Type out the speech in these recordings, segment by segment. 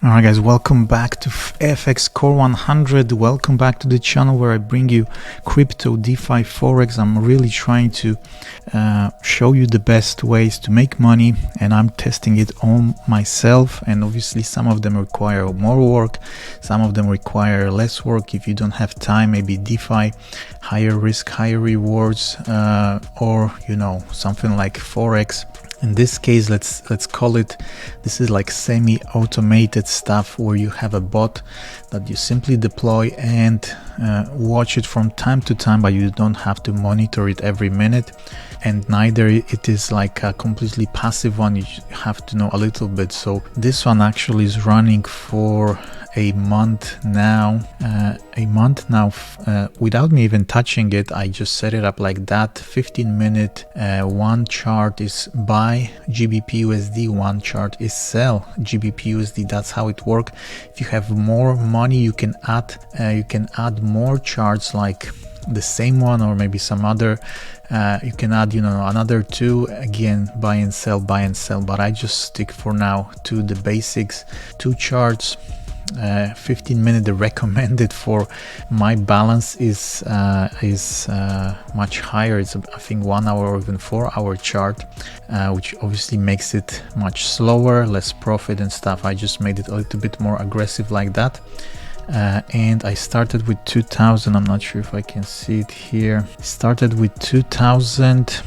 Alright guys, welcome back to FXCore100. Welcome back to the channel where I bring you crypto, DeFi, Forex. I'm really trying to show you the best ways to make money, and I'm testing it on myself. And obviously some of them require more work, some of them require less work. If you don't have time, maybe DeFi, higher risk, higher rewards, or something like Forex. In this case, let's call it, this is like semi-automated stuff where you have a bot that you simply deploy and watch it from time to time, but you don't have to monitor it every minute. And neither it is like a completely passive one. You have to know a little bit. So this one actually is running for a month now, without me even touching it. I just set it up like that. 15-minute one chart is buy GBP USD, one chart is sell GBP USD. That's how it works. If you have more money, you can add more charts like the same one, or maybe some other. You can add another two, again buy and sell, but I just stick for now to the basics, two charts. 15-minute, the recommended for my balance is much higher. It's I think 1 hour or even 4-hour chart, which obviously makes it much slower, less profit and stuff. I just made it a little bit more aggressive like that. And I started with 2000. I'm not sure if I can see it here. Started with 2000.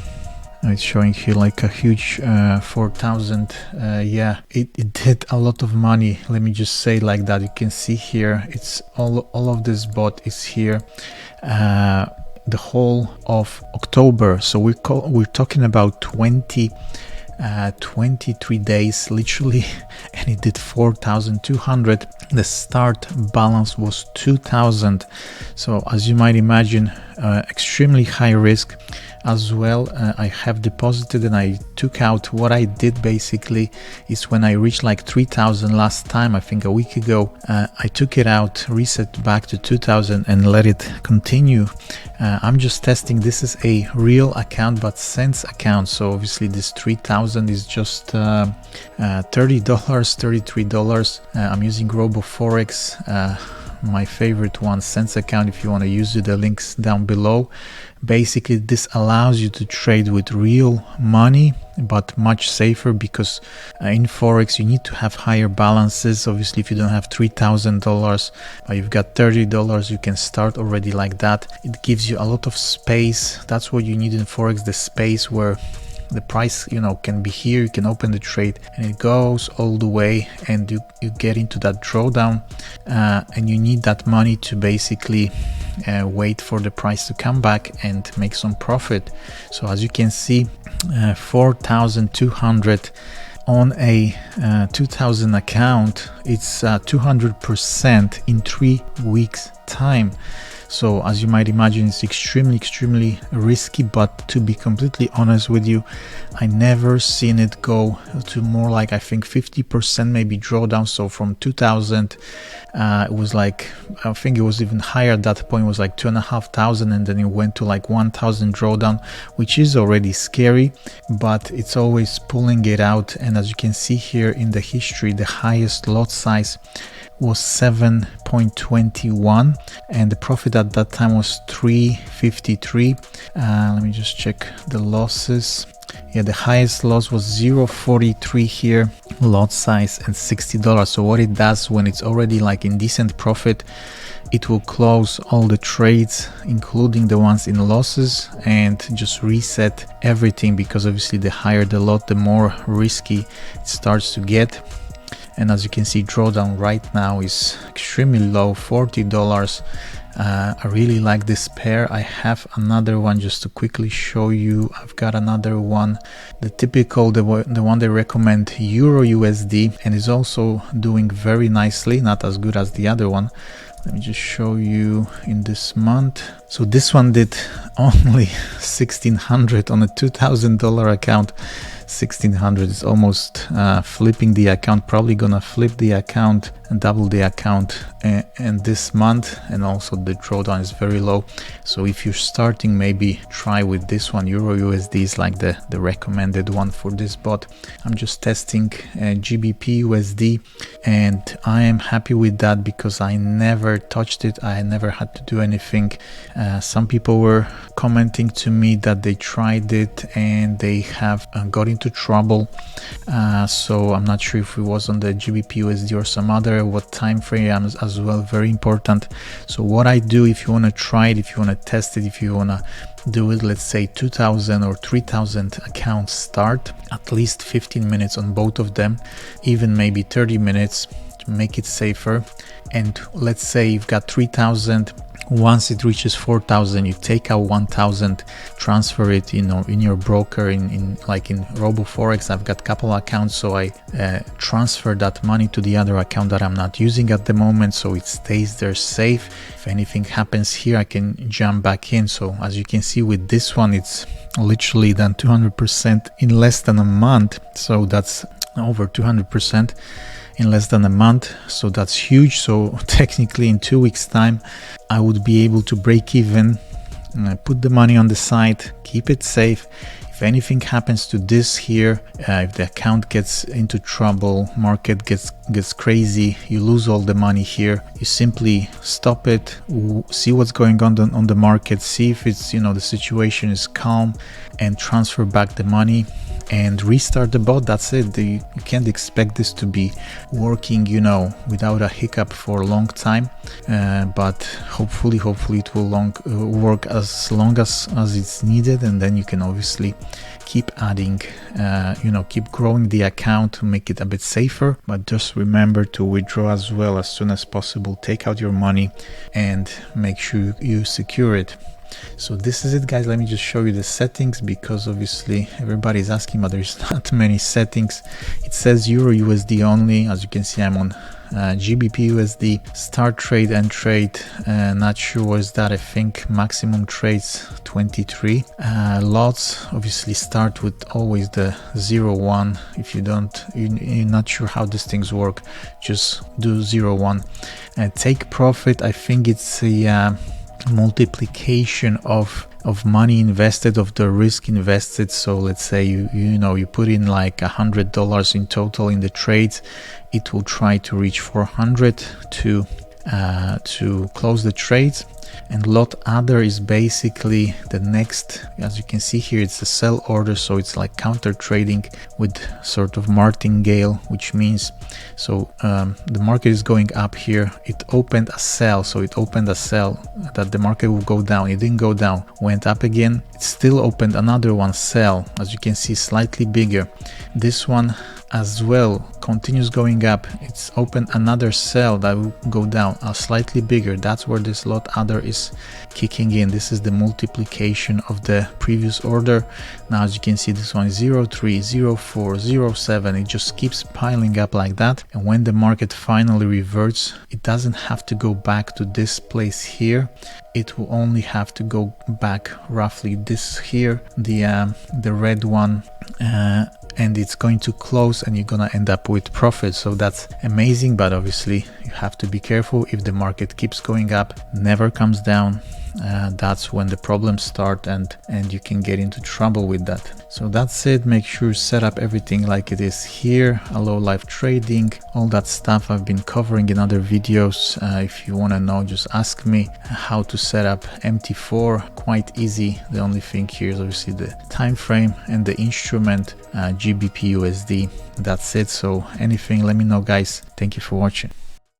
It's showing here like a huge 4,000. Yeah, it did a lot of money. Let me just say like that. You can see here, it's all of this bot is here the whole of October. So we're talking about 23 days literally, and it did 4,200. The start balance was 2,000. So as you might imagine, extremely high risk as well. I have deposited and I took out. What I did basically is when I reached like 3,000 last time, I think a week ago, I took it out, reset back to 2,000 and let it continue. I'm just testing. This is a real account, but Sense account. So obviously this 3,000 is just $30, $33. I'm using Robo Forex, my favorite one, Sense account. If you want to use it, the links down below. Basically this allows you to trade with real money, but much safer, because in Forex you need to have higher balances. Obviously if you don't have $3,000 but you've got $30, you can start already like that. It gives you a lot of space. That's what you need in Forex, the space where the price can be here. You can open the trade and it goes all the way, and you get into that drawdown, and you need that money to basically wait for the price to come back and make some profit. So as you can see, 4,200 on a 2,000 account. It's 200% in 3 weeks time. So as you might imagine, it's extremely risky, but to be completely honest with you, I never seen it go to more like, I think 50% maybe drawdown. So from 2000 it was like, I think it was even higher at that point, it was like 2,500, and then it went to like 1,000 drawdown, which is already scary, but it's always pulling it out. And as you can see here in the history, the highest lot size was 7.21, and the profit at that time was 353. Let me just check the losses. Yeah, the highest loss was 0.43 here, lot size, and $60. So what it does when it's already like in decent profit, it will close all the trades, including the ones in losses, and just reset everything, because obviously the higher the lot, the more risky it starts to get. And as you can see, drawdown right now is extremely low, $40. I really like this pair. I have another one just to quickly show you. I've got another one, the typical, the one they recommend, Euro USD, and is also doing very nicely, not as good as the other one. Let me just show you in this month. So this one did only 1,600 on a $2,000 account. 1600 is almost flipping the account, probably gonna flip the account and double the account and this month. And also the drawdown is very low, so if you're starting, maybe try with this one. Euro USD is like the recommended one for this bot. I'm just testing GBP USD, and I am happy with that because I never touched it. I never had to do anything. Some people were commenting to me that they tried it and they have got into trouble, so I'm not sure if it was on the GBP USD or some other, what time frame as well, very important. So what I do, if you want to try it, if you want to test it, if you want to do it, let's say 2000 or 3000 accounts, start at least 15 minutes on both of them, even maybe 30 minutes to make it safer. And let's say you've got 3000. Once it reaches 4000, you take out 1000, transfer it, you know, in your broker, in like in Robo Forex. I've got a couple accounts, so I transfer that money to the other account that I'm not using at the moment, so it stays there safe. If anything happens here, I can jump back in. So as you can see with this one, it's literally done 200% in less than a month. So that's over 200% in less than a month, so that's huge. So technically in 2 weeks time I would be able to break even, put the money on the side, keep it safe. If anything happens to this here, if the account gets into trouble, market gets crazy, you lose all the money here, you simply stop it, see what's going on the market, see if it's, you know, the situation is calm, and transfer back the money and restart the bot. That's it. You can't expect this to be working, you know, without a hiccup for a long time, but hopefully it will work as long as it's needed, and then you can obviously keep adding, you know, keep growing the account to make it a bit safer. But just remember to withdraw as well as soon as possible. Take out your money and make sure you secure it. So this is it, guys. Let me just show you the settings, because obviously everybody's asking, but there's not many settings. It says Euro USD only. As you can see, I'm on GBP USD. Start trade and trade, not sure what is that. I think maximum trades 23. Lots obviously start with always the 0-1. If you're not sure how these things work, just do 0-1. Take profit, I think it's a multiplication of money invested, of the risk invested. So let's say you put in like $100 in total in the trades, it will try to reach 400 to close the trades. And lot other is basically the next, as you can see here, it's a sell order, so it's like counter trading with sort of martingale, which means, so the market is going up here, it opened a sell, so it opened a sell that the market will go down. It didn't go down, went up again, it still opened another one, sell, as you can see, slightly bigger. This one as well continues going up, it's opened another sell that will go down, slightly bigger. That's where this lot other is kicking in. This is the multiplication of the previous order. Now as you can see, this one is 03, 04, 07. It just keeps piling up like that, and when the market finally reverts, it doesn't have to go back to this place here. It will only have to go back roughly this here, the red one, and it's going to close, and you're gonna end up with profit. So that's amazing, but obviously you have to be careful. If the market keeps going up, never comes down, that's when the problems start, and you can get into trouble with that. So that's it. Make sure you set up everything like it is here, allow live trading, all that stuff I've been covering in other videos. If you want to know, just ask me how to set up MT4. Quite easy. The only thing here is obviously the time frame and the instrument, GBP USD. That's it. So anything, let me know, guys. Thank you for watching.